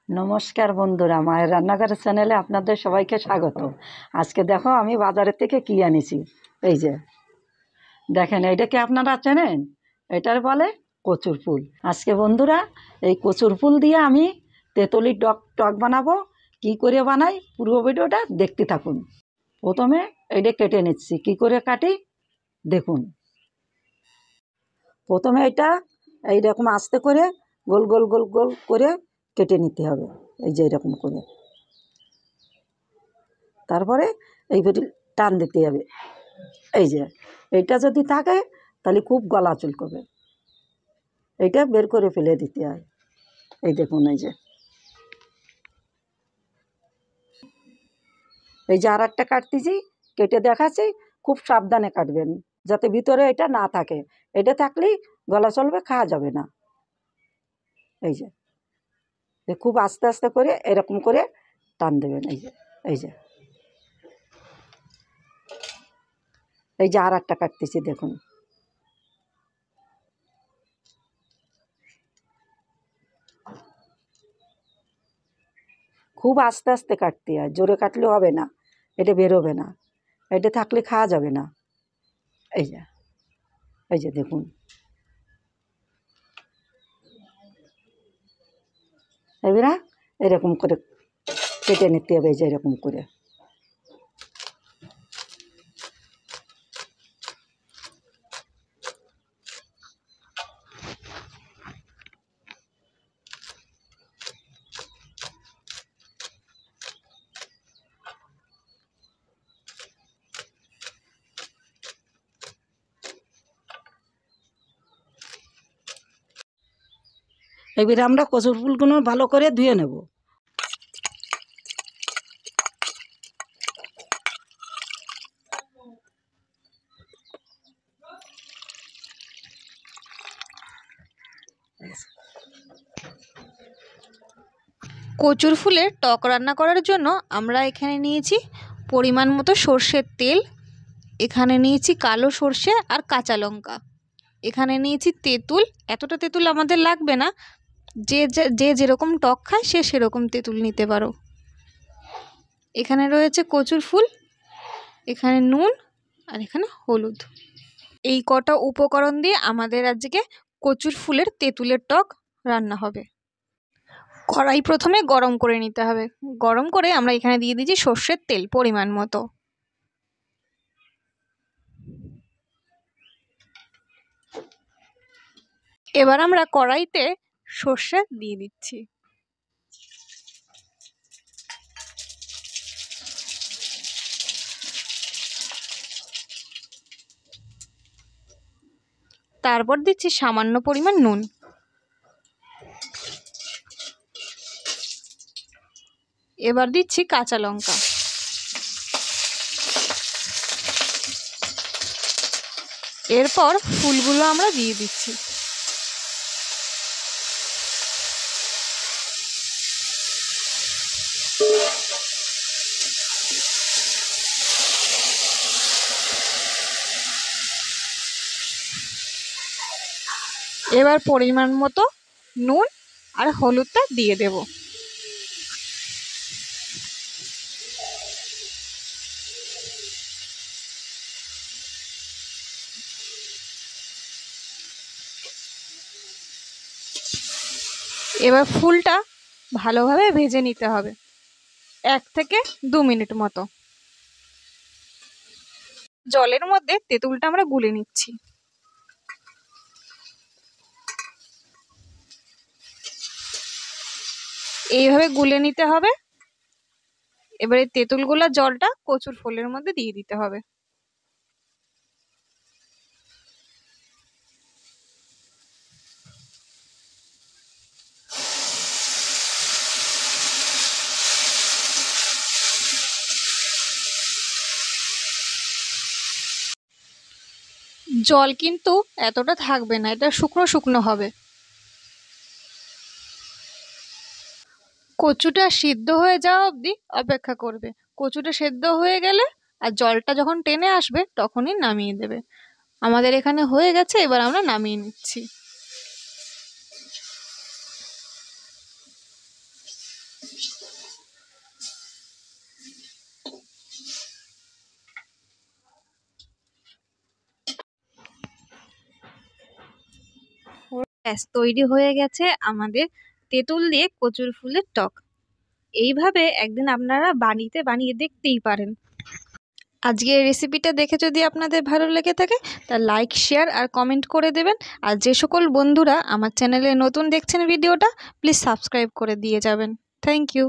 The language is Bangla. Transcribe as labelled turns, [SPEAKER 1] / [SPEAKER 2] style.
[SPEAKER 1] নমস্কার বন্ধুরা, মায়ের রান্নাঘরের চ্যানেলে আপনাদের সবাইকে স্বাগত। আজকে দেখো আমি বাজারের থেকে কি আনিছি। এই যে দেখেন, এইটাকে আপনারা চেনেন? এটার বলে কচুর ফুল। আজকে বন্ধুরা এই কচুর ফুল দিয়ে আমি তেঁতুলির টক বানাবো। কি করে বানাই পুরো ভিডিওটা দেখতে থাকুন। প্রথমে এইটা কেটে নিচ্ছি, কি করে কাটি দেখুন। প্রথমে এটা এইরকম আস্তে করে গোল গোল গোল গোল করে কেটে নিতে হবে, এই যে এরকম করে। তারপরে এইভাবে টান দিতে হবে। এই যে এইটা যদি থাকে তাহলে খুব গলা চুলকবে, এইটা বের করে ফেলে দিতে হয়। এই দেখুন, এই যে আর একটা কাটতেছি, কেটে দেখাচ্ছি। খুব সাবধানে কাটবেন যাতে ভিতরে এটা না থাকে। এটা থাকলেই গলা চলবে, খাওয়া যাবে না। এই যে খুব আস্তে আস্তে করে এরকম করে টান দেবেন। এই যে এই যে এই যে আর একটা কাটতেছি, দেখুন। খুব আস্তে আস্তে কাটতে হয়, জোরে কাটলে হবে না, এটা বেরোবে না, এটা থাকলে খাওয়া যাবে না। এই যে এই যে দেখুন, এবারে এরকম করে কেটে নিতে হবে, এই যে এরকম করে। এবারে আমরা কচুর ফুলগুলো ভালো করে ধুয়ে নেব।
[SPEAKER 2] কচুর ফুলের টক রান্না করার জন্য আমরা এখানে নিয়েছি পরিমাণ মতো সর্ষের তেল, এখানে নিয়েছি কালো সর্ষে আর কাঁচা লঙ্কা, এখানে নিয়েছি তেঁতুল। এতটা তেঁতুল আমাদের লাগবে না, যে যেরকম টক খায় সে সেরকম তেঁতুল নিতে পারো। এখানে রয়েছে কচুর ফুল, এখানে নুন আর এখানে হলুদ। এই কটা উপকরণ দিয়ে আমাদের আজকে কচুর ফুলের তেঁতুলের টক রান্না হবে। কড়াই প্রথমে গরম করে নিতে হবে। গরম করে আমরা এখানে দিয়ে দিয়েছি সর্ষের তেল পরিমাণ মতো। এবার আমরা কড়াইতে সর্ষে দিয়ে দিচ্ছি। তারপর দিচ্ছি সামান্য পরিমাণ নুন। এবার দিচ্ছি কাঁচা লঙ্কা। এরপর ফুলগুলো আমরা দিয়ে দিচ্ছি। এবার পরিমাণ মতো নুন আর হলুদটা দিয়ে দেব। এবার ফুলটা ভালোভাবে ভেজে নিতে হবে 1 থেকে 2 মিনিট মতো। জলের মধ্যে তেঁতুলটা আমরা গুলে নিচ্ছি। এইভাবে গুলে নিতে হবে। এবারে তেঁতুলগুলা জলটা কচুর ফুলের মধ্যে দিয়ে দিতে হবে। জল কিন্তু এতটা থাকবে না, এটা শুকনো শুকনো হবে। কচুটা সিদ্ধ হয়ে যাওয়া অবধি অপেক্ষা করবে। কচুটা সেদ্ধ হয়ে গেলে আর জলটা যখন টেনে আসবে তখনই নামিয়ে দেবে। আমাদের এখানে হয়ে গেছে, এবার আমরা নামিয়ে নিচ্ছি। ব্যাস তৈরি হয়ে গেছে আমাদের তেঁতুল দিয়ে কচুর ফুলের টক। এইভাবে একদিন আপনারা বাড়িতে বানিয়ে দেখতেই পারেন। আজকের রেসিপিটা দেখে যদি আপনাদের ভালো লেগে থাকে তা লাইক, শেয়ার আর কমেন্ট করে দেবেন। আর যে সকল বন্ধুরা আমার চ্যানেলে নতুন দেখছেন ভিডিওটা, প্লিজ সাবস্ক্রাইব করে দিয়ে যাবেন। Thank you.